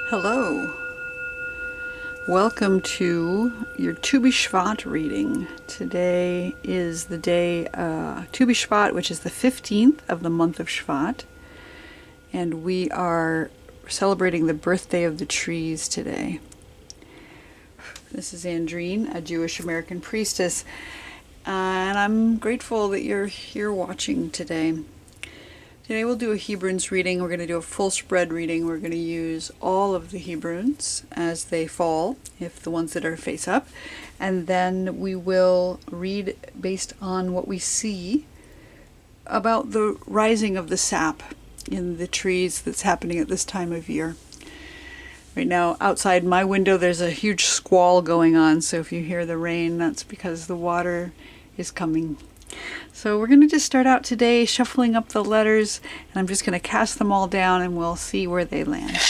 Hello. Welcome to your Tu B'Shvat reading. Today is the day Tu B'Shvat, which is the 15th of the month of Shvat, and we are celebrating the birthday of the trees today. This is Andrine, a Jewish American priestess, and I'm grateful that you're here watching today. Today we'll do a Hebrunes reading. We're going to do a full spread reading. We're going to use all of the Hebrunes as they fall, if the ones that are face up. And then we will read based on what we see about the rising of the sap in the trees that's happening at this time of year. Right now, outside my window, there's a huge squall going on. So if you hear the rain, that's because the water is coming. So we're going to just start out today shuffling up the letters, and I'm just going to cast them all down and we'll see where they land. This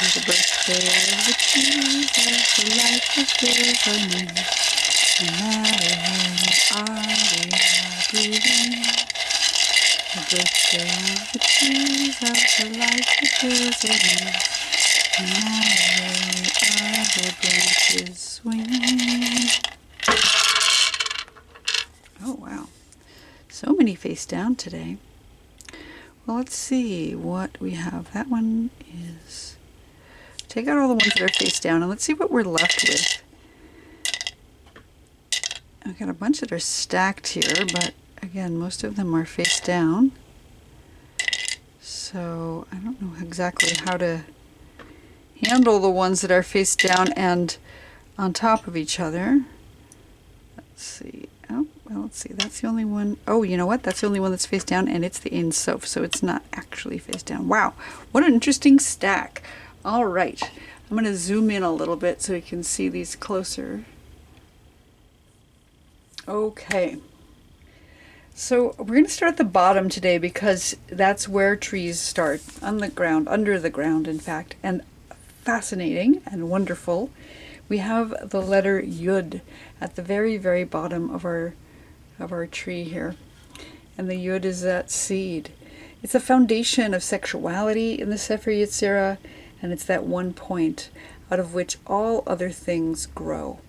is the birthday of the trees, the life of his own. No matter where they are breathing. The birthday of the trees, of the life of his own. No matter where their branches swing. Oh, wow. So many face down today. Well, let's see what we have. That one is... Take out all the ones that are face down and let's see what we're left with. I've got a bunch that are stacked here, but again, most of them are face down. So I don't know exactly how to handle the ones that are face down and on top of each other. Let's see. Oh, well, let's see. That's the only one. Oh, you know what? That's the only one that's face down, and it's the Ein Sof, so it's not actually face down. Wow, what an interesting stack. All right. I'm going to zoom in a little bit so you can see these closer. Okay. So we're going to start at the bottom today because that's where trees start, on the ground, under the ground, in fact, and fascinating and wonderful. We have the letter Yud at the very, very bottom of our tree here. And the Yud is that seed. It's a foundation of sexuality in the Sefer Yetzirah, and it's that one point out of which all other things grow.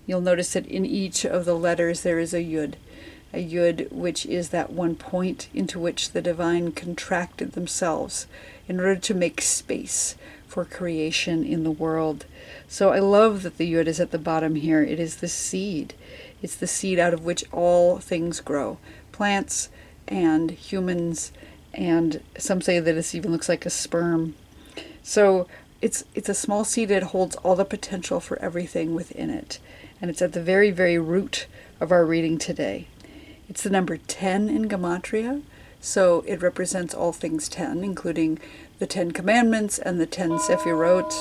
You'll notice that in each of the letters there is a Yud which is that one point into which the divine contracted themselves in order to make space for creation in the world. So I love that the Yud is at the bottom here. It is the seed. It's the seed out of which all things grow. Plants and humans, and some say that it even looks like a sperm. So it's a small seed that holds all the potential for everything within it. And it's at the very, very root of our reading today. It's the number 10 in Gematria, so it represents all things 10, including the 10 Commandments and the 10 Sefirot,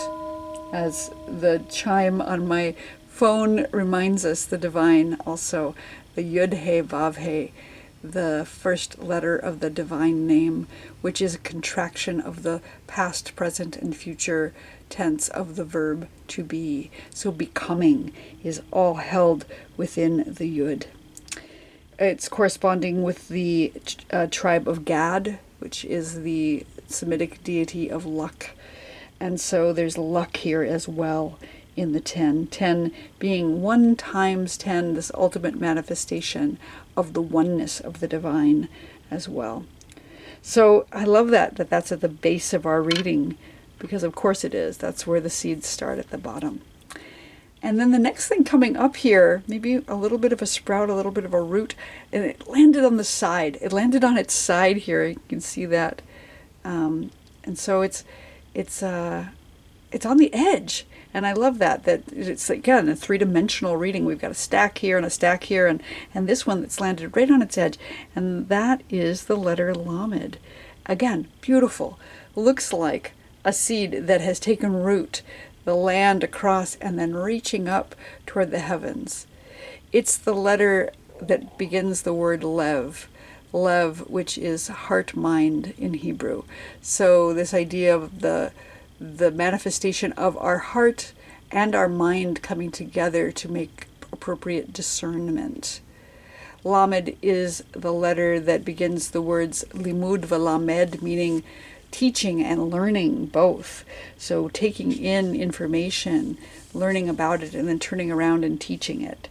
as the chime on my phone reminds us, the divine also, the Yud He Vav He, the first letter of the divine name, which is a contraction of the past, present, and future tense of the verb to be. So becoming is all held within the Yud. It's corresponding with the tribe of Gad, which is the Semitic deity of luck. And so there's luck here as well in the 10. 10 being 1 times 10, this ultimate manifestation of the oneness of the divine as well. So I love that's at the base of our reading, because of course it is. That's where the seeds start, at the bottom. And then the next thing coming up here, maybe a little bit of a sprout, a little bit of a root, and it landed on the side. It landed on its side here. You can see that. And so it's on the edge. And I love that it's, again, a three-dimensional reading. We've got a stack here and a stack here, and this one that's landed right on its edge. And that is the letter Lamed. Again, beautiful. Looks like a seed that has taken root, the land across, and then reaching up toward the heavens. It's the letter that begins the word Lev. Lev, which is heart-mind in Hebrew. So this idea of the manifestation of our heart and our mind coming together to make appropriate discernment. Lamed is the letter that begins the words limud velamed, meaning teaching and learning both. So taking in information, learning about it, and then turning around and teaching it.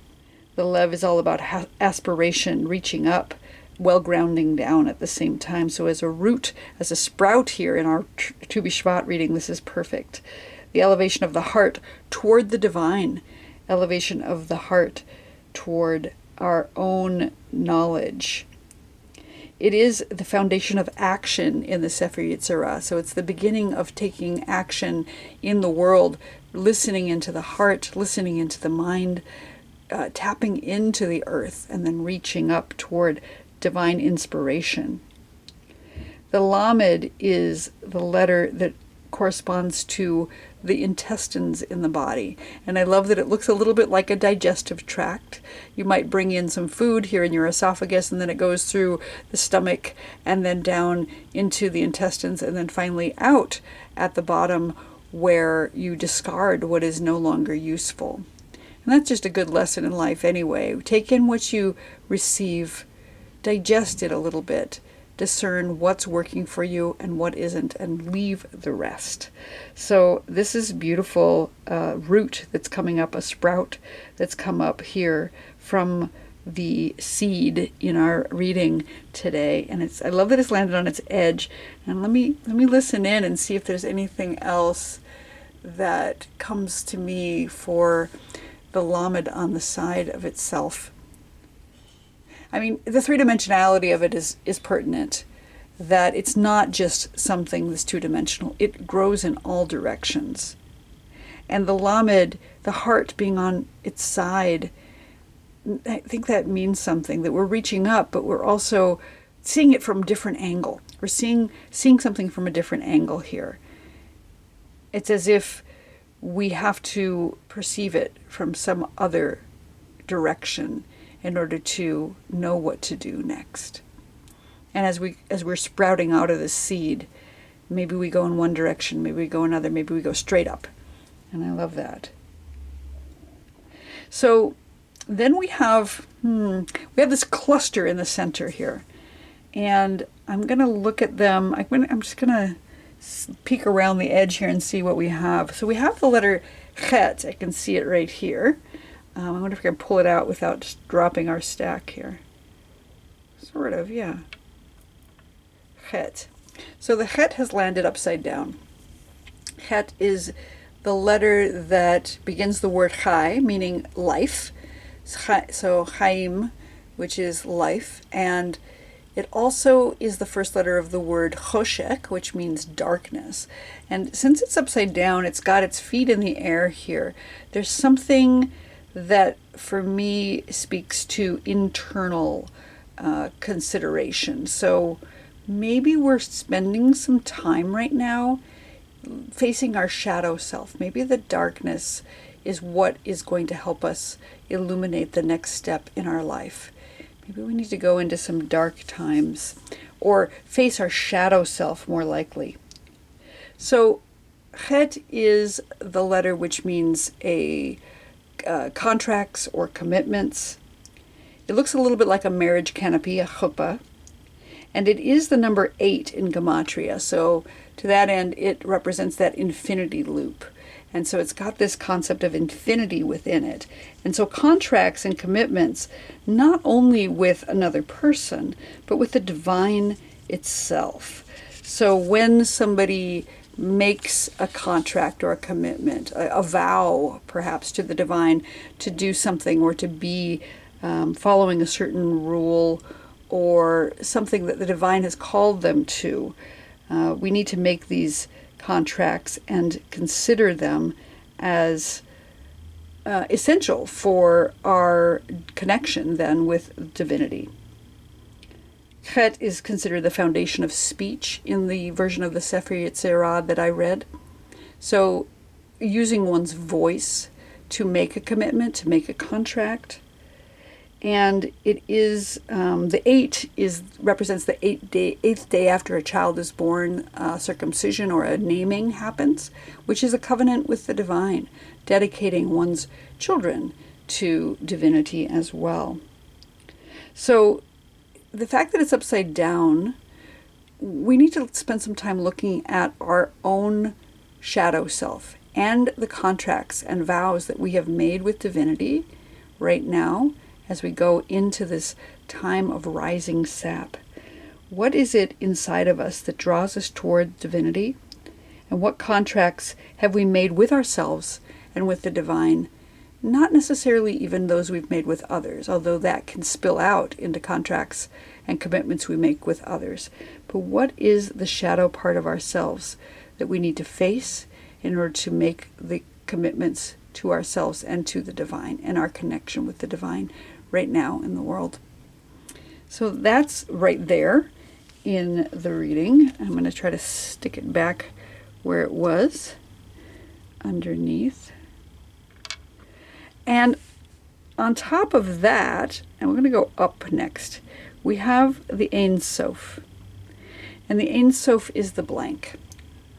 The Lev is all about aspiration, reaching up, well grounding down at the same time. So as a root, as a sprout here in our Tu B'Shvat reading, this is perfect. The elevation of the heart toward the divine, elevation of the heart toward our own knowledge. It is the foundation of action in the Sefer Yetzirah. So it's the beginning of taking action in the world, listening into the heart, listening into the mind, tapping into the earth, and then reaching up toward divine inspiration. The Lamed is the letter that corresponds to the intestines in the body. And I love that it looks a little bit like a digestive tract. You might bring in some food here in your esophagus, and then it goes through the stomach and then down into the intestines, and then finally out at the bottom where you discard what is no longer useful. And that's just a good lesson in life anyway. Take in what you receive, digest it a little bit, discern what's working for you and what isn't, and leave the rest. So this is beautiful root that's coming up, a sprout that's come up here from the seed in our reading today. And I love that it's landed on its edge. And let me listen in and see if there's anything else that comes to me for the Lamed on the side of itself. I mean, the three-dimensionality of it is pertinent, that it's not just something that's two-dimensional. It grows in all directions. And the Lamed, the heart being on its side, I think that means something, that we're reaching up, but we're also seeing it from a different angle. We're seeing something from a different angle here. It's as if we have to perceive it from some other direction in order to know what to do next. And as we're sprouting out of the seed, maybe we go in one direction, maybe we go another, maybe we go straight up. And I love that. So then we have this cluster in the center here. And I'm going to look at them. I'm just going to peek around the edge here and see what we have. So we have the letter Chet. I can see it right here. I wonder if I can pull it out without just dropping our stack here. Sort of, yeah. Chet. So the Chet has landed upside down. Chet is the letter that begins the word Chai, meaning life. So Chaim, which is life. And it also is the first letter of the word Choshek, which means darkness. And since it's upside down, it's got its feet in the air here. There's something that for me speaks to internal consideration. So maybe we're spending some time right now facing our shadow self. Maybe the darkness is what is going to help us illuminate the next step in our life. Maybe we need to go into some dark times or face our shadow self more likely. So Chet is the letter which means contracts or commitments. It looks a little bit like a marriage canopy, a chuppah, and it is the number 8 in Gematria. So to that end, it represents that infinity loop. And so it's got this concept of infinity within it. And so contracts and commitments, not only with another person, but with the divine itself. So when somebody makes a contract or a commitment, a vow perhaps to the divine to do something or to be following a certain rule or something that the divine has called them to, we need to make these contracts and consider them as essential for our connection then with divinity. Chet is considered the foundation of speech in the version of the Sefer Yetzirah that I read. So using one's voice to make a commitment, to make a contract. And it is, the 8 represents the eighth day after a child is born, circumcision or a naming happens, which is a covenant with the divine, dedicating one's children to divinity as well. So the fact that it's upside down, we need to spend some time looking at our own shadow self and the contracts and vows that we have made with divinity right now as we go into this time of rising sap. What is it inside of us that draws us toward divinity? And what contracts have we made with ourselves and with the divine? Not necessarily even those we've made with others, although that can spill out into contracts and commitments we make with others. But what is the shadow part of ourselves that we need to face in order to make the commitments to ourselves and to the divine and our connection with the divine right now in the world? So that's right there in the reading. I'm going to try to stick it back where it was underneath. And on top of that, and we're going to go up next, we have the Ein Sof. And the Ein Sof is the blank,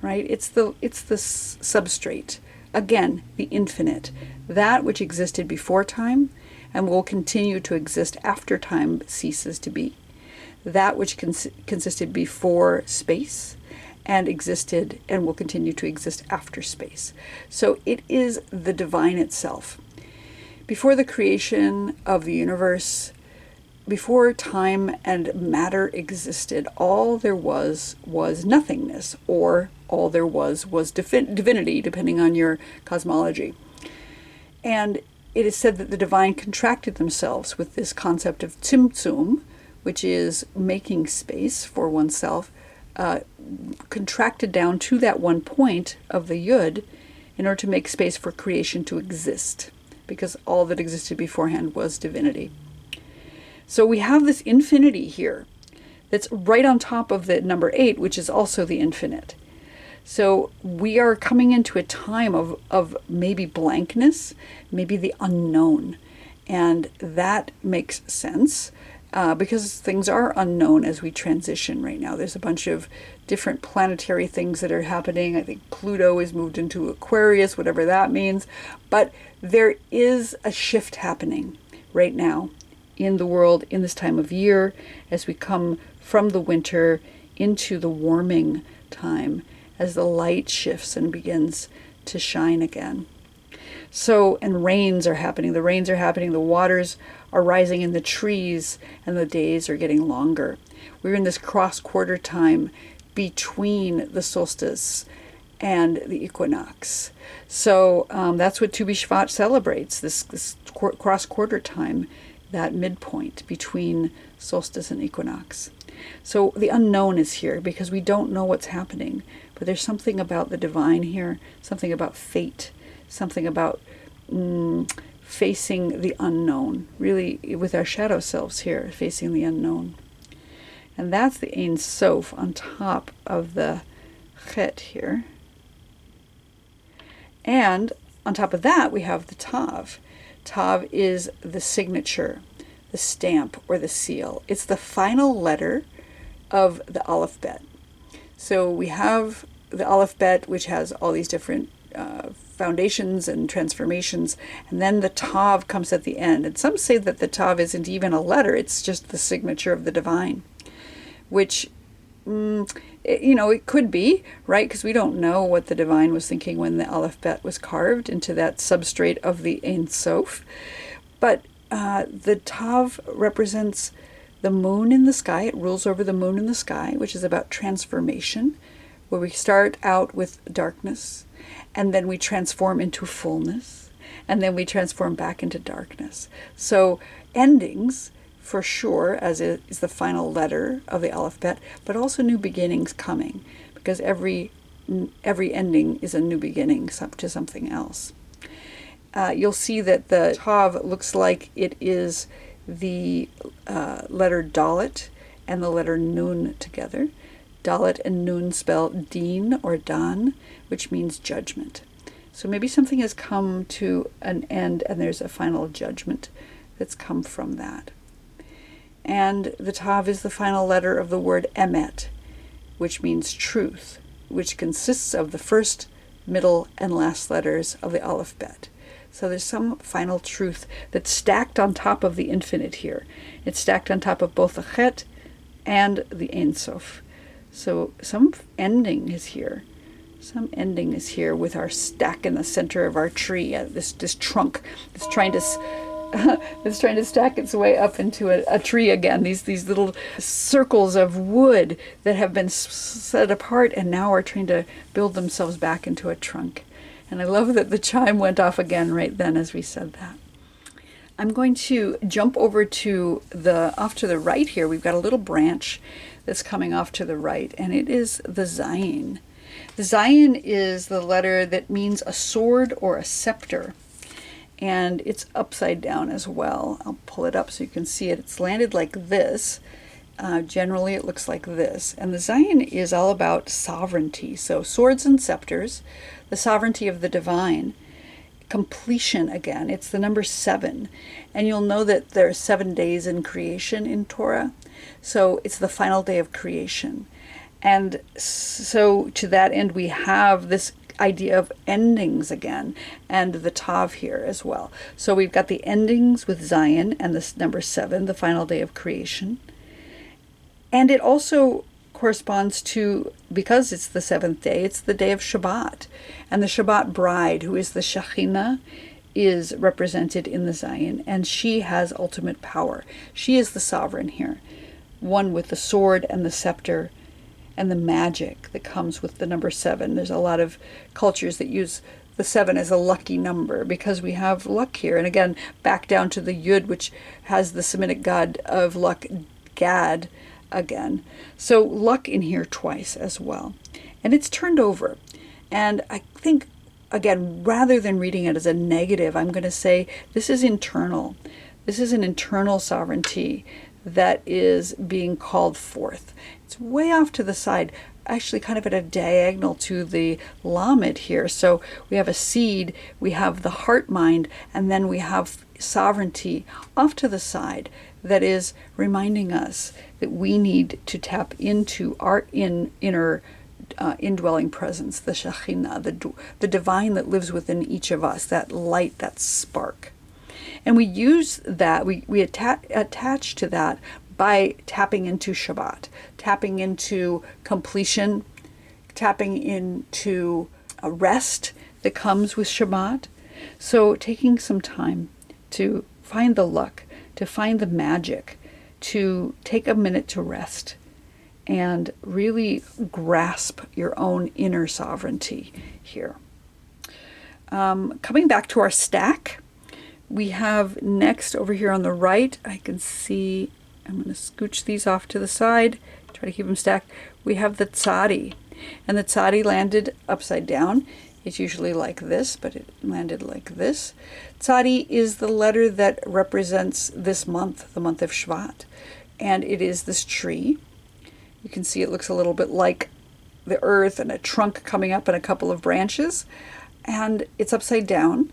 right? It's the substrate. Again, the infinite. That which existed before time and will continue to exist after time ceases to be. That which consisted before space and existed and will continue to exist after space. So it is the divine itself. Before the creation of the universe, before time and matter existed, all there was nothingness, or all there was divinity, depending on your cosmology. And it is said that the divine contracted themselves with this concept of tzimtzum, which is making space for oneself, contracted down to that one point of the yud in order to make space for creation to exist, because all that existed beforehand was divinity. So we have this infinity here that's right on top of the number 8, which is also the infinite. So we are coming into a time of maybe blankness, maybe the unknown. And that makes sense because things are unknown as we transition right now. There's a bunch of different planetary things that are happening. I think Pluto is moved into Aquarius, whatever that means. But there is a shift happening right now in the world in this time of year as we come from the winter into the warming time, as the light shifts and begins to shine again. So, and rains are happening. The rains are happening. The waters are rising in the trees, and the days are getting longer. We're in this cross-quarter time between the solstice and the equinox. So that's what Tu B'Shvat celebrates, this cross-quarter time, that midpoint between solstice and equinox. So the unknown is here because we don't know what's happening, but there's something about the divine here, something about fate, something about facing the unknown, really with our shadow selves here, facing the unknown. And that's the Ein Sof on top of the Chet here. And on top of that, we have the Tav. Tav is the signature, the stamp, or the seal. It's the final letter of the alphabet. So we have the alphabet, which has all these different foundations and transformations, and then the Tav comes at the end. And some say that the Tav isn't even a letter, it's just the signature of the divine, which, it could be, right? Because we don't know what the divine was thinking when the alphabet was carved into that substrate of the Ein Sof. But the Tav represents the moon in the sky. It rules over the moon in the sky, which is about transformation, where we start out with darkness, and then we transform into fullness, and then we transform back into darkness. So endings, for sure, as it is the final letter of the alphabet, but also new beginnings coming, because every ending is a new beginning to something else. You'll see that the Tav looks like it is the letter Dalet and the letter Nun together. Dalet and Nun spell Din or Dan, which means judgment. So maybe something has come to an end and there's a final judgment that's come from that. And the Tav is the final letter of the word Emet, which means truth, which consists of the first, middle, and last letters of the alphabet. So there's some final truth that's stacked on top of the infinite here. It's stacked on top of both the Chet and the Ein Sof. So some ending is here. Some ending is here with our stack in the center of our tree. This trunk that's trying to it's trying to stack its way up into a tree again. These little circles of wood that have been set apart and now are trying to build themselves back into a trunk. And I love that the chime went off again right then as we said that. I'm going to jump over to off to the right here. We've got a little branch that's coming off to the right, and it is the Zayin. The Zayin is the letter that means a sword or a scepter, and it's upside down as well. I'll pull it up so you can see it. It's landed like this. Generally, it looks like this. And the Zayin is all about sovereignty. So swords and scepters, the sovereignty of the divine, completion again. It's the number 7. And you'll know that there are 7 days in creation in Torah. So it's the final day of creation. And so to that end, we have this idea of endings again, and the Tav here as well. So we've got the endings with Zayin and this number 7, the final day of creation. And it also corresponds to, because it's the 7th day, it's the day of Shabbat. And the Shabbat bride, who is the Shekhinah, is represented in the Zayin, and she has ultimate power. She is the sovereign here, one with the sword and the scepter and the magic that comes with the number 7. There's a lot of cultures that use the 7 as a lucky number because we have luck here. And again, back down to the Yud, which has the Semitic god of luck, Gad, again. So luck in here twice as well. And it's turned over. And I think, again, rather than reading it as a negative, I'm going to say this is internal. This is an internal sovereignty that is being called forth. It's way off to the side, actually kind of at a diagonal to the Lamed here. So we have a seed, we have the heart mind, and then we have sovereignty off to the side that is reminding us that we need to tap into our inner indwelling presence, the Shekhinah, the divine that lives within each of us, that light, that spark. And we use that, we attach to that by tapping into Shabbat, tapping into completion, tapping into a rest that comes with Shabbat. So taking some time to find the luck, to find the magic, to take a minute to rest and really grasp your own inner sovereignty here. Coming back to our stack, we have next over here on the right, I can see, I'm going to scooch these off to the side, try to keep them stacked. We have the Tzadi, and the Tzadi landed upside down. It's usually like this, but it landed like this. Tzadi is the letter that represents this month, the month of Shevat, and it is this tree. You can see it looks a little bit like the earth and a trunk coming up and a couple of branches, and it's upside down.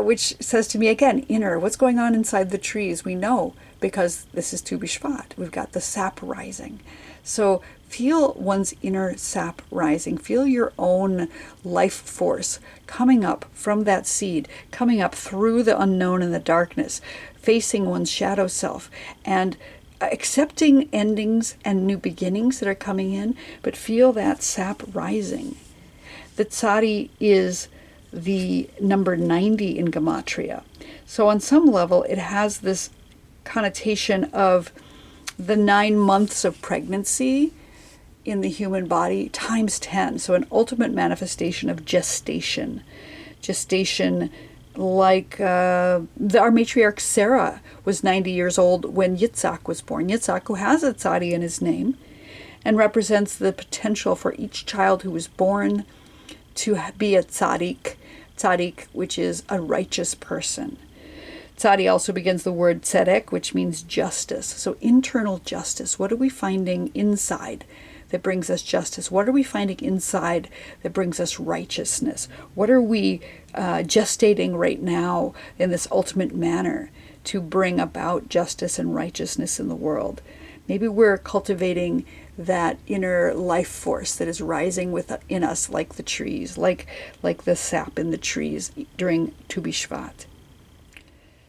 Which says to me again, inner, what's going on inside the trees? We know because this is Tu B'Shvat. We've got the sap rising. So feel one's inner sap rising. Feel your own life force coming up from that seed, coming up through the unknown and the darkness, facing one's shadow self, and accepting endings and new beginnings that are coming in, but feel that sap rising. The Tzadi is the number 90 in Gematria. So on some level, it has this connotation of the 9 months of pregnancy in the human body times 10. So an ultimate manifestation of gestation. Gestation like our matriarch Sarah was 90 years old when Yitzhak was born. Yitzhak, who has a tzadi in his name, and represents the potential for each child who was born to be a tzaddik, which is a righteous person. Tzadi also begins the word tzedek, which means justice. So internal justice. What are we finding inside that brings us justice? What are we finding inside that brings us righteousness? What are we gestating right now in this ultimate manner to bring about justice and righteousness in the world? Maybe we're cultivating that inner life force that is rising within us like the trees, like the sap in the trees during Tu B'Shvat.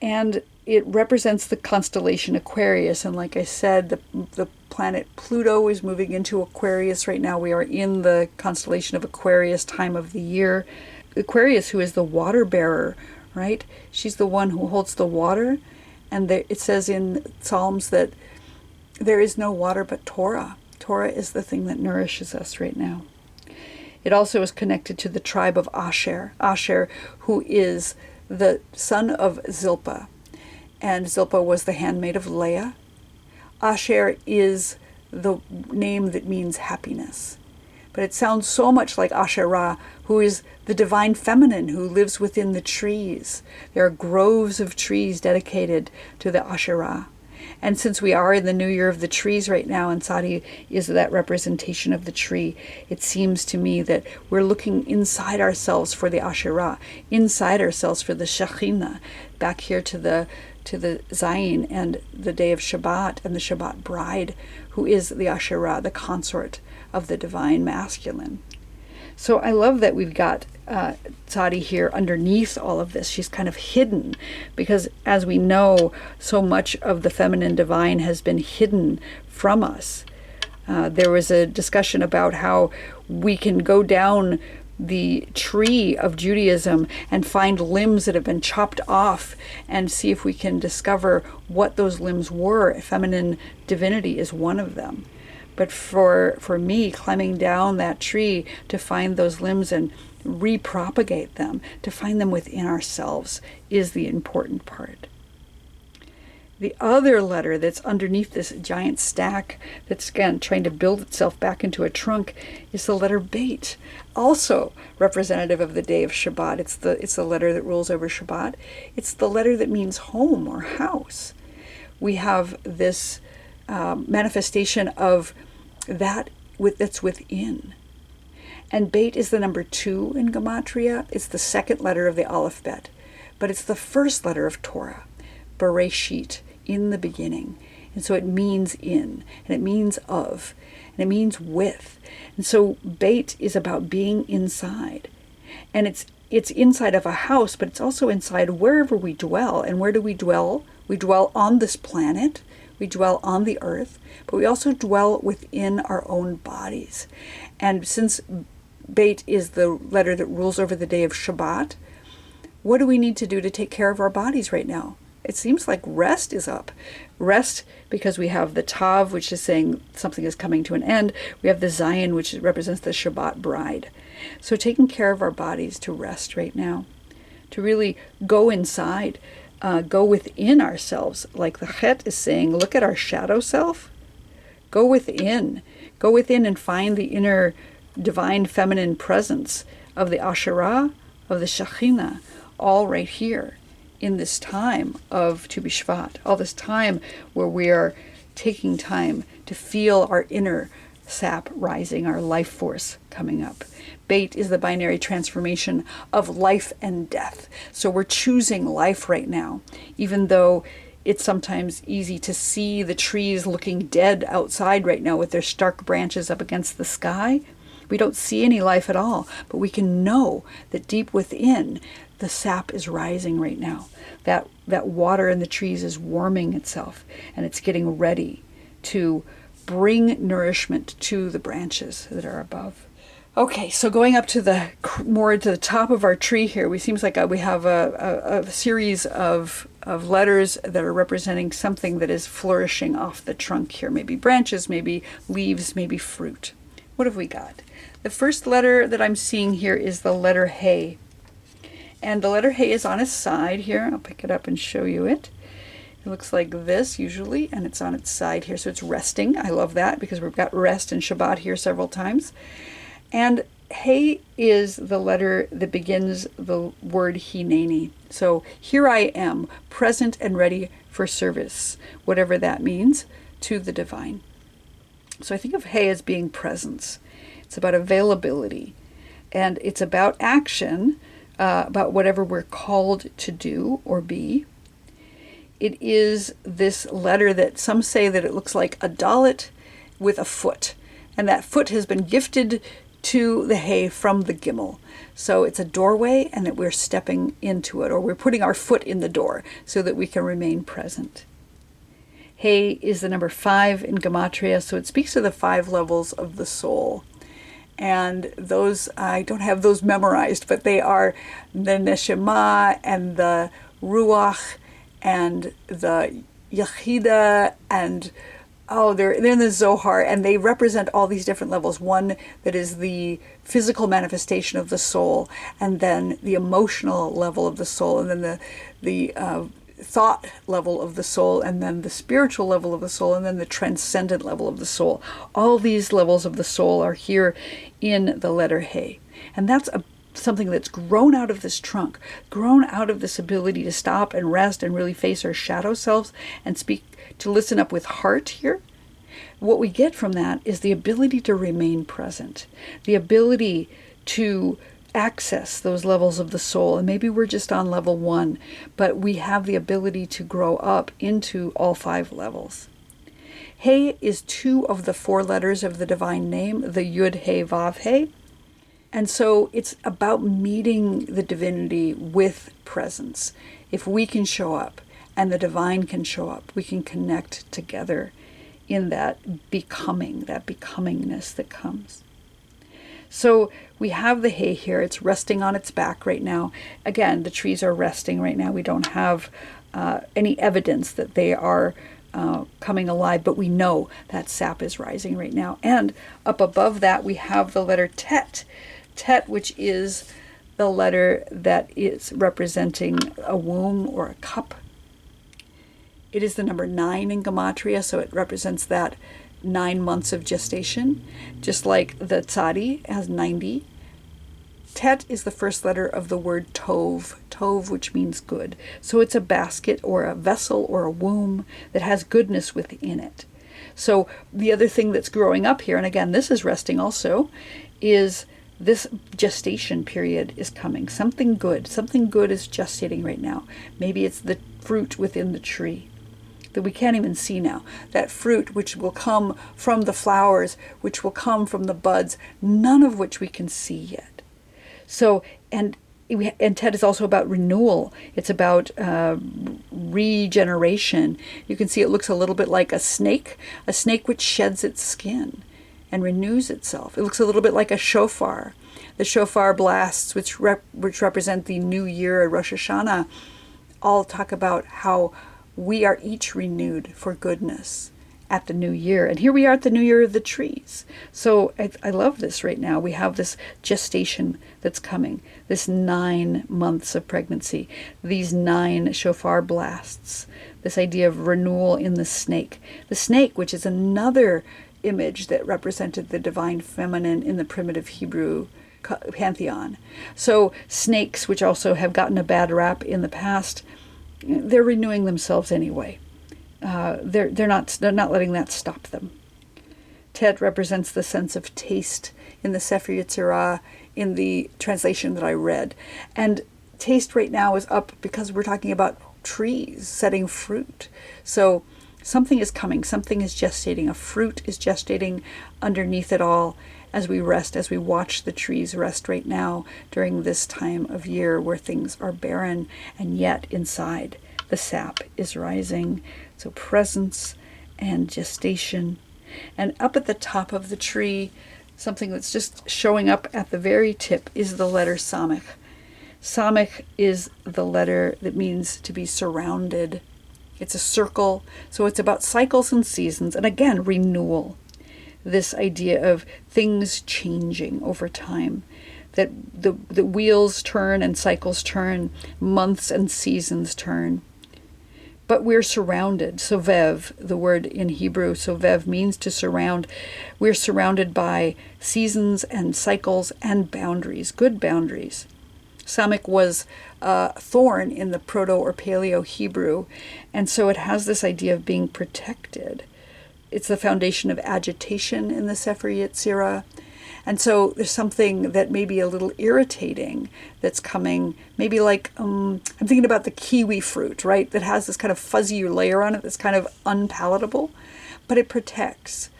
And it represents the constellation Aquarius. And like I said, the planet Pluto is moving into Aquarius right now. We are in the constellation of Aquarius, time of the year. Aquarius, who is the water bearer, right? She's the one who holds the water. And it says in Psalms that there is no water but Torah. Torah is the thing that nourishes us right now. It also is connected to the tribe of Asher. Asher, who is the son of Zilpah. And Zilpah was the handmaid of Leah. Asher is the name that means happiness. But it sounds so much like Asherah, who is the divine feminine who lives within the trees. There are groves of trees dedicated to the Asherah. And since we are in the new year of the trees right now, and Sadi is that representation of the tree, it seems to me that we're looking inside ourselves for the Asherah, inside ourselves for the Shekhinah, back here to the Zayin and the day of Shabbat and the Shabbat bride, who is the Asherah, the consort of the divine masculine. So I love that we've got Sadi here underneath all of this. She's kind of hidden because, as we know, so much of the feminine divine has been hidden from us. There was a discussion about how we can go down the tree of Judaism and find limbs that have been chopped off and see if we can discover what those limbs were. Feminine divinity is one of them. But for me, climbing down that tree to find those limbs and repropagate them, to find them within ourselves, is the important part. The other letter that's underneath this giant stack that's, again, trying to build itself back into a trunk is the letter Beit, also representative of the day of Shabbat. It's the letter that rules over Shabbat. It's the letter that means home or house. We have this manifestation of that's within. And Beit is the number 2 in Gematria. It's the second letter of the alphabet, but it's the first letter of Torah, Bereshit, in the beginning. And so it means in, and it means of, and it means with. And so Beit is about being inside. And it's inside of a house, but it's also inside wherever we dwell. And where do we dwell? We dwell on this planet. We dwell on the earth, but we also dwell within our own bodies. And since Beit is the letter that rules over the day of Shabbat, what do we need to do to take care of our bodies right now? It seems like rest is up. Rest because we have the Tav, which is saying something is coming to an end. We have the Zayin, which represents the Shabbat bride. So taking care of our bodies to rest right now, to really go inside, go within ourselves, like the Chet is saying, look at our shadow self. Go within and find the inner divine feminine presence of the Asherah, of the Shekhinah, all right here in this time of Tu B'Shvat, all this time where we are taking time to feel our inner sap rising, our life force coming up. Beit is the binary transformation of life and death. So we're choosing life right now, even though it's sometimes easy to see the trees looking dead outside right now with their stark branches up against the sky. We don't see any life at all, but we can know that deep within, the sap is rising right now. That water in the trees is warming itself, and it's getting ready to bring nourishment to the branches that are above. Okay, so going up to more to the top of our tree here, we seems like we have a series of letters that are representing something that is flourishing off the trunk here. Maybe branches, maybe leaves, maybe fruit. What have we got? The first letter that I'm seeing here is the letter Hey. And the letter Hey is on its side here. I'll pick it up and show you it. It looks like this usually, and it's on its side here, so it's resting. I love that because we've got rest and Shabbat here several times. And Hey is the letter that begins the word Hineni. So here I am, present and ready for service, whatever that means, to the divine. So I think of Hey as being presence. It's about availability, and it's about action, about whatever we're called to do or be. It is this letter that some say that it looks like a dalet with a foot, and that foot has been gifted to the Hey from the Gimel. So it's a doorway, and that we're stepping into it, or we're putting our foot in the door so that we can remain present. He is the number 5 in Gematria, so it speaks to the 5 levels of the soul. And those, I don't have those memorized, but they are the Neshama and the Ruach and the Yechida and they're in the Zohar, and they represent all these different levels. One that is the physical manifestation of the soul, and then the emotional level of the soul, and then the thought level of the soul, and then the spiritual level of the soul, and then the transcendent level of the soul. All these levels of the soul are here in the letter He. And that's something that's grown out of this trunk, grown out of this ability to stop and rest and really face our shadow selves and speak, to listen up with heart here. What we get from that is the ability to remain present, the ability to access those levels of the soul. And maybe we're just on level 1, but we have the ability to grow up into all 5 levels. He is 2 of the 4 letters of the divine name, the Yud He Vav He. And so it's about meeting the divinity with presence. If we can show up and the divine can show up, we can connect together in that becomingness that comes. So we have the He here. It's resting on its back right now. Again, the trees are resting right now. We don't have any evidence that they are coming alive, but we know that sap is rising right now. And up above that, we have the letter Tet. Tet, which is the letter that is representing a womb or a cup. It is the number 9 in Gematria, so it represents that 9 months of gestation, just like the Tzadi has 90. Tet is the first letter of the word Tov, Tov, which means good. So it's a basket or a vessel or a womb that has goodness within it. So the other thing that's growing up here, and again, this is resting also, is this gestation period is coming. Something good is gestating right now. Maybe it's the fruit within the tree that we can't even see now. That fruit which will come from the flowers, which will come from the buds, none of which we can see yet. So, and Tet is also about renewal. It's about regeneration. You can see it looks a little bit like a snake which sheds its skin and renews itself. It looks a little bit like a shofar. The shofar blasts, which represent the new year at Rosh Hashanah, all talk about how we are each renewed for goodness at the new year. And here we are at the new year of the trees. So I love this right now. We have this gestation that's coming, this 9 months of pregnancy, these 9 shofar blasts, this idea of renewal in the snake. The snake, which is another image that represented the divine feminine in the primitive Hebrew pantheon. So snakes, which also have gotten a bad rap in the past, they're renewing themselves anyway. They're not letting that stop them. Tet represents the sense of taste in the Sefer Yetzirah in the translation that I read. And taste right now is up because we're talking about trees setting fruit. So something is coming, something is gestating, a fruit is gestating underneath it all as we rest, as we watch the trees rest right now during this time of year where things are barren, and yet inside the sap is rising. So presence and gestation. And up at the top of the tree, something that's just showing up at the very tip is the letter Samech. Samech is the letter that means to be surrounded. It's a circle, so it's about cycles and seasons, and again, renewal. This idea of things changing over time, that the wheels turn and cycles turn, months and seasons turn. But we're surrounded. Sovev, the word in Hebrew, sovev, means to surround. We're surrounded by seasons and cycles and boundaries, good boundaries. Samech was a thorn in the Proto or Paleo Hebrew, and so it has this idea of being protected. It's the foundation of agitation in the Sefer Yetzirah. And so there's something that may be a little irritating that's coming, maybe like, I'm thinking about the kiwi fruit, right? That has this kind of fuzzy layer on it that's kind of unpalatable, but it protects.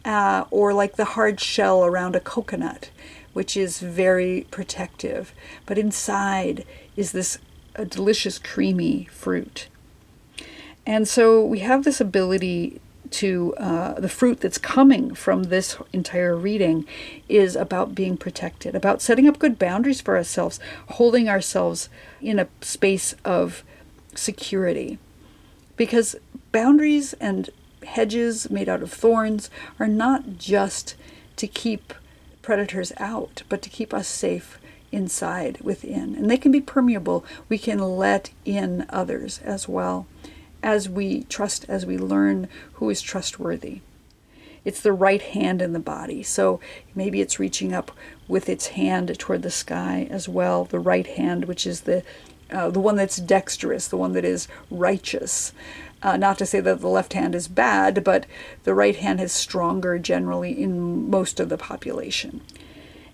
Or like the hard shell around a coconut, which is very protective. But inside is this delicious, creamy fruit. And so we have this ability to, the fruit that's coming from this entire reading is about being protected, about setting up good boundaries for ourselves, holding ourselves in a space of security. Because boundaries and hedges made out of thorns are not just to keep predators out, but to keep us safe inside, within. And they can be permeable. We can let in others as well, as we trust, as we learn who is trustworthy. It's the right hand in the body. So maybe it's reaching up with its hand toward the sky as well. The right hand, which is the one that's dexterous, the one that is righteous. Not to say that the left hand is bad, but the right hand is stronger generally in most of the population.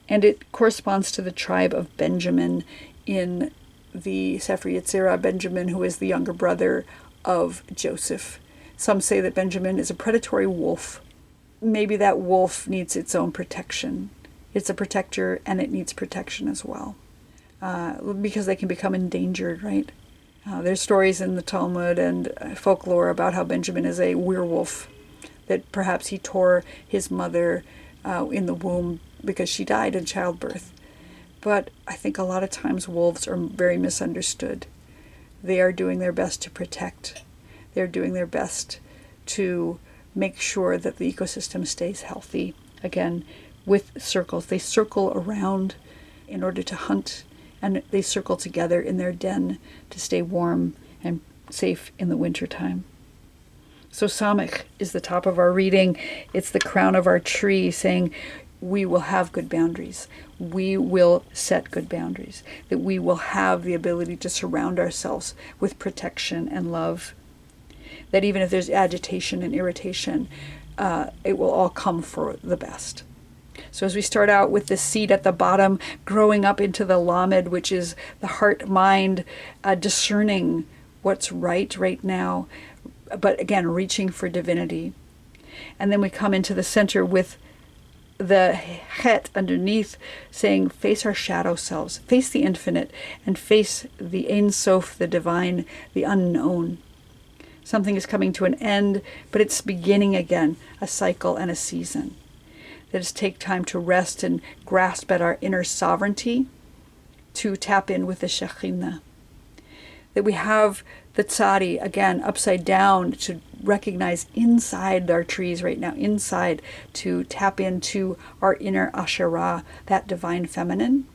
And it corresponds to the tribe of Benjamin in the Sefer Yetzirah, Benjamin, who is the younger brother of Joseph. Some say that Benjamin is a predatory wolf. Maybe that wolf needs its own protection. It's a protector and it needs protection as well. Because they can become endangered, right? There's stories in the Talmud and folklore about how Benjamin is a werewolf, that perhaps he tore his mother in the womb because she died in childbirth. But I think a lot of times wolves are very misunderstood. They are doing their best to protect. They're doing their best to make sure that the ecosystem stays healthy. Again, with circles. They circle around in order to hunt, and they circle together in their den to stay warm and safe in the wintertime. So Samech is the top of our reading. It's the crown of our tree, saying we will have good boundaries. We will set good boundaries. That we will have the ability to surround ourselves with protection and love. That even if there's agitation and irritation, it will all come for the best. So as we start out with the seed at the bottom, growing up into the Lamed, which is the heart, mind, discerning what's right now, but again, reaching for divinity. And then we come into the center with the Het underneath, saying, face our shadow selves, face the infinite, and face the Ein Sof, the divine, the unknown. Something is coming to an end, but it's beginning again, a cycle and a season. Let us take time to rest and grasp at our inner sovereignty, to tap in with the Shekhinah. That we have the tzadi, again, upside down, to recognize inside our trees right now, inside, to tap into our inner Asherah, that divine feminine,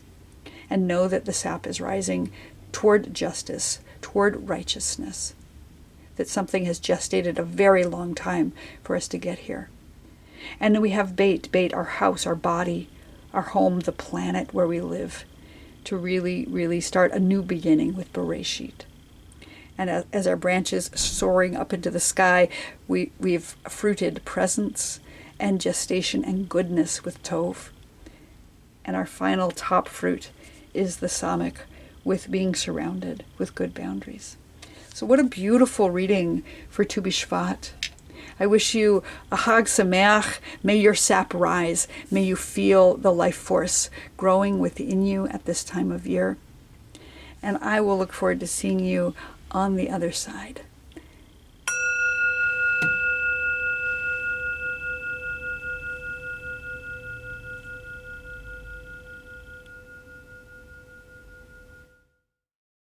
and know that the sap is rising toward justice, toward righteousness. That something has gestated a very long time for us to get here. And then we have Beit, our house, our body, our home, the planet where we live, to really, really start a new beginning with Bereshit. And as our branches soaring up into the sky, we've fruited presence and gestation and goodness with Tov. And our final top fruit is the Samech, with being surrounded with good boundaries. So what a beautiful reading for Tu B'Shvat. I wish you a Hag Sameach. May your sap rise. May you feel the life force growing within you at this time of year. And I will look forward to seeing you on the other side.